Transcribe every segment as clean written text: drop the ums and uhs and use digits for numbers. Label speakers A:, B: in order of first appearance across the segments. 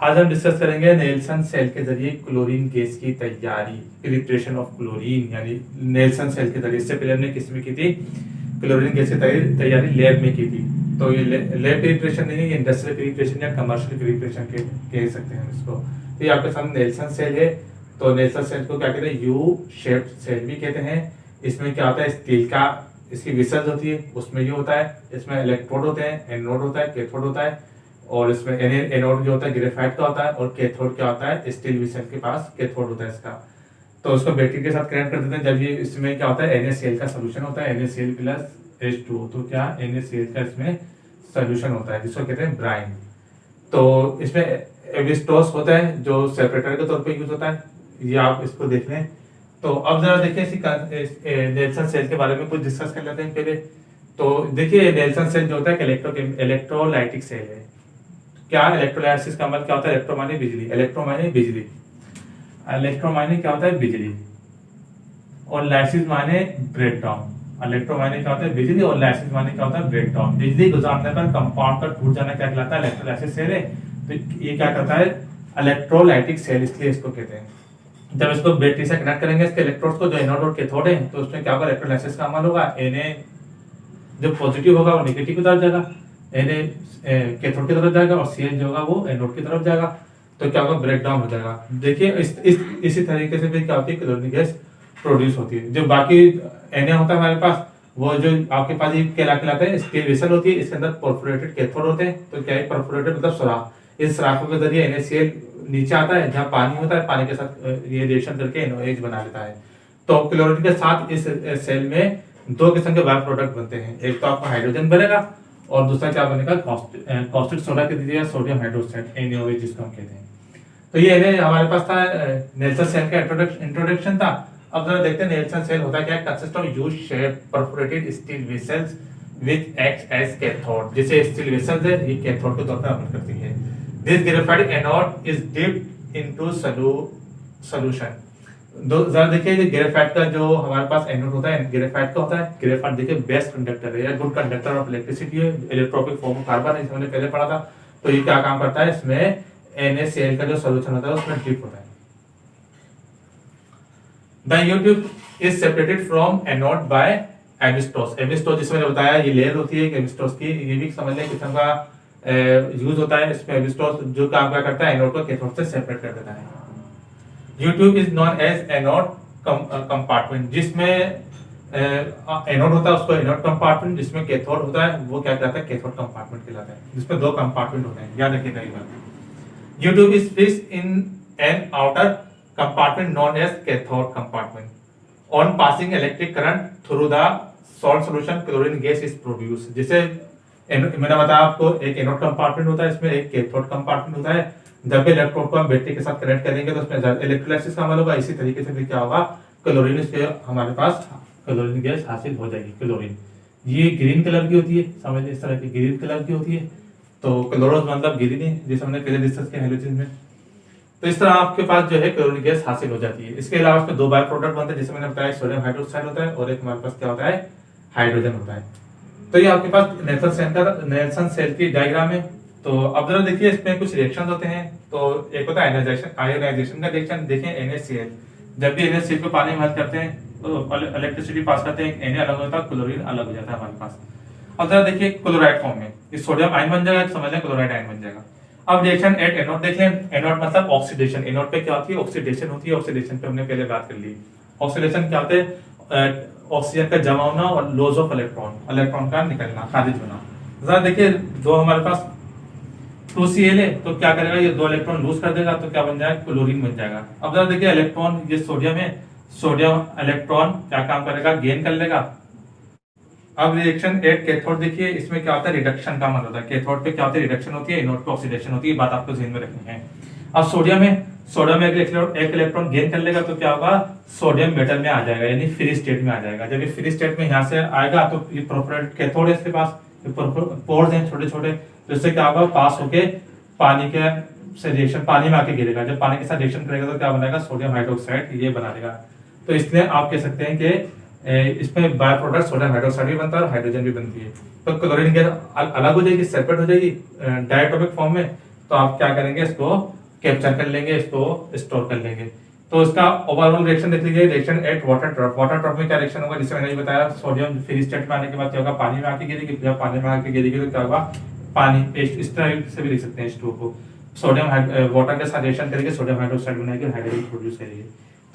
A: आज हम डिस्कस करेंगे नेल्सन सेल के जरिए क्लोरीन गैस की तैयारी, प्रिपरेशन ऑफ क्लोरीन, यानी नेल्सन सेल के जरिए। इससे पहले हमने किस में की थी? क्लोरीन गैस की तैयारी लैब में की थी। तो ये लैब प्रिपरेशन नहीं है, ये इंडस्ट्रियल प्रिपरेशन या कमर्शियल प्रिपरेशन कह सकते हैं इसको। तो ये आपके सामने नेल्सन सेल है। तो नेल्सन सेल को क्या कहते हैं? यू शेप्ड सेल भी कहते हैं। इसमें क्या होता है? स्टील का इसकी विसर्ज होती है, उसमें ये होता है। इसमें इलेक्ट्रोड होते हैं, एनोड होता है, कैथोड होता है। और इसमें एनोड जो होता है ग्रेफाइट का होता है, और कैथोड क्या होता है? स्टील विसेल के पास कैथोड होता है इसका। तो उसको बैटरी के साथ कनेक्ट कर देते हैं। जब ये इसमें क्या होता है? NaCl का सोल्यूशन होता है, NaCl प्लस H2O। तो क्या NaCl का इसमें सोल्यूशन होता है, जिसको कहते हैं ब्राइन। तो इसमें एविस्टोस होता है जो सेपरेटर के तौर पे यूज होता है। ये आप इसको देख लें। तो अब जरा देखिए इसी नेल्सन सेल के बारे में कुछ डिस्कस कर लेते हैं पहले। तो देखिए नेल्सन सेल जो होता है इलेक्ट्रोलाइटिक सेल है। क्या इलेक्ट्रोलाइसिस का मतलब क्या होता है? इलेक्ट्रो माने बिजली, इलेक्ट्रो माने बिजली, इलेक्ट्रो माने क्या होता है? बिजली, और लाइसिस माने ब्रेक डाउन। इलेक्ट्रो माने क्या होता है? बिजली, और लाइसिस माने क्या होता है? Breakdown. बिजली गुजारने पर कंपाउंड का टूट जाना क्या कहलाता है? इलेक्ट्रोलाइसिस सेल है। तो ये क्या करता है? इलेक्ट्रोलाइटिक सेल, इसलिए इसको कहते हैं। जब इसको बैटरी से कनेक्ट करेंगे इसके इलेक्ट्रोड्स को, जो एनोड और कैथोड है, तो उसमें क्या होगा? इलेक्ट्रोलाइसिस का अमल होगा। Na जो पॉजिटिव होगा वो नेगेटिव की तरफ जाएगा, Na कैथोड की तरफ जाएगा, और Cl जो होगा वो एनोड की तरफ जाएगा। तो क्या होगा? ब्रेक डाउन हो जाएगा। देखिए इसी तरीके से फिर क्या होती है? क्लोरीन गैस प्रोड्यूस होती है। जो बाकी Na होता है हमारे पास, वो जो आपके पास ये क्या कहलाता है? स्टील वेसल होती है, इसके अंदर परफोरेटेड कैथोड होते हैं। तो क्या है? परफोरेटेड मतलब सुराख। इस सुराखों के जरिए NaCl नीचे आता है, जहाँ पानी होता है, पानी के साथ ये रिएक्शन करके NOH बना लेता है। तो क्लोरीन के साथ इस सेल में दो किस्म के बाय प्रोडक्ट बनते हैं। एक तो आपका हाइड्रोजन बनेगा, और दूसरा क्या बनेगा? कॉस्टिक सोडा के दीजिए, सोडियम हाइड्रोक्साइड, NaOH जिसको हम कहते हैं। तो ये हमारे पास था नेल्सन सेल का इंट्रोडक्शन था। अब जरा देखते हैं नेल्सन सेल होता क्या है। Consist of U shape perforated steel vessels which act as cathode. जैसे स्टील वेसल्स है, ये कैथोड के तौर पर अमल करती है। This graphite anode is dipped into solution. जरा देखिए ये ग्रेफाइट का जो हमारे पास एनोड होता है, ग्रेफाइट का होता है। ग्रेफाइट देखिए बेस्ट कंडक्टर है या गुड कंडक्टर ऑफ इलेक्ट्रिसिटी है। इलेक्ट्रोपिक फॉर्म ऑफ कार्बन है, हमने पहले पढ़ा था। तो ये क्या काम करता है? इसमें NaCl का जो सोल्यूशन होता है उसमें डिप होता है। The U tube is separated from anode by asbestos. Asbestos जिसमें मैंने बताया ये लेयर होती है एविस्टोस की। ये भी समझ लें किस्म का यूज होता है इसमें। एविस्टोस जो काम क्या करता है? एनोड को कैथोड से सेपरेट कर देता है। U tube is known as anode compartment. जिसमें एनोड होता है उसको एनोड कंपार्टमेंट, जिसमें कैथोड होता है वो क्या कहलाता है? कैथोड कंपार्टमेंट कहलाता है, जिसमें दो कंपार्टमेंट होते हैं। याद रखिएगा ये बात। U tube is fixed in an outer compartment known as cathode compartment. On passing electric current through the salt solution chlorine gas is produce. जैसे मैंने बताया आपको, एक एनोड कंपार्टमेंट होता है, इसमें एक कैथोड कंपार्टमेंट होता है। जब भी इलेक्ट्रोड को हम बैटरी के साथ कनेक्ट करेंगे तो उसमें इलेक्ट्रोलाइसिस का अमल होगा। इसी तरीके से फिर क्या होगा? क्लोरीन से हमारे पास क्लोरीन गैस हासिल हो जाएगी। क्लोरीन ये ग्रीन कलर की होती है, समझ इस तरह की ग्रीन कलर की होती है। तो क्लोरोस मतलब ग्रीन है, जैसे हमने पहले डिस्कस किया हेलोजन में। तो इस तरह आपके पास जो है क्लोरीन गैस हासिल हो जाती है। इसके अलावा इसमें दो बाय प्रोडक्ट बनते हैं, जैसे मैंने बताया सोडियम हाइड्रोक्साइड होता है, और एक हमारे पास क्या होता है? हाइड्रोजन होता है। तो ये आपके पास नेल्सन सेल की डायग्राम है। तो अब जरा देखिए इसमें कुछ रिएक्शन होते हैं। तो एक होता है आयोनाइजेशन का रिएक्शन। देखिए NaCl, जब भी NaCl को पानी में हल करते हैं तो इलेक्ट्रिसिटी पास करते हैं, Na अलग होता है, क्लोरीन अलग हो जाता है हमारे पास। अब जरा देखिए क्लोराइड फॉर्म में ये सोडियम आयन बन जाएगा, समझ लें क्लोराइड आयन बन जाएगा। अब रिएक्शन एट एनोड देखें। एनोड मतलब ऑक्सीडेशन। एनोड पे क्या होती है? ऑक्सीडेशन होती है। ऑक्सीडेशन पे हमने पहले बात कर ली। ऑक्सीडेशन क्या होते हैं? ऑक्सीजन का जमा होना और लॉस ऑफ इलेक्ट्रॉन, इलेक्ट्रॉन का निकलना, खारिज होना। जरा देखिए दो हमारे पास 2Cl है, तो क्या करेगा? ये दो इलेक्ट्रॉन लूज कर देगा, तो क्या बन जाएगा? क्लोरीन बन जाएगा। अब जरा देखिए इलेक्ट्रॉन, ये सोडियम है, सोडियम इलेक्ट्रॉन क्या काम करेगा? गेन कर लेगा। अब रिएक्शन एट कैथोड देखिए, इसमें क्या होता है? रिडक्शन का मतलब होता है। कैथोड पे क्या होती है? रिडक्शन होती है, एनोड पे ऑक्सीडेशन होती है। बात आपको ध्यान में रखनी है। अब सोडियम है, सोडियम में एक इलेक्ट्रॉन गेन कर लेगा, तो क्या होगा? सोडियम मेटल में आ जाएगा, यानी फ्री स्टेट में आ जाएगा। जब ये फ्री स्टेट में यहाँ से आएगा तो ये परफोरेटेड कैथोड है, इसके पास पोर्स हैं छोटे छोटे, तो इससे क्या होगा? पास होके पानी के से रिएक्शन, पानी में आके गिरेगा। जब पानी के साथ रिएक्शन करेगा तो क्या बनाएगा? सोडियम हाइड्रोक्साइड ये बना देगा। तो इसलिए आप कह सकते हैं कि इसमें बाय प्रोडक्ट सोडियम हाइड्रोक्साइड भी बनता है और हाइड्रोजन भी बनती है। तो क्लोरीन गैस अलग हो जाएगी, सेपरेट हो जाएगी डायटोमिक फॉर्म में। तो आप क्या करेंगे, इसको कैप्चर कर लेंगे, इसको स्टोर कर लेंगे। तो इसका ओवरऑल रिएक्शन देख लीजिए, reaction at water drop. Water drop में क्या रिएक्शन होगा, जिससे मैंने बताया सोडियम फ्री स्टेट में आने के बाद क्या होगा, पानी में आके गिरेगी, जब पानी में आके गिरेगी तो क्या होगा, पानी पेस्ट, इस तरह से भी लिख सकते हैं H2O को। सोडियम वाटर के साथ रिएक्शन करेंगे, सोडियम हाइड्रोक्साइड बनाएगी, हाइड्रोजन प्रोड्यूस करेगी।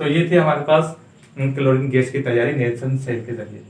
A: तो ये थी हमारे पास क्लोरीन गैस की तैयारी नेल्सन सेल के जरिए।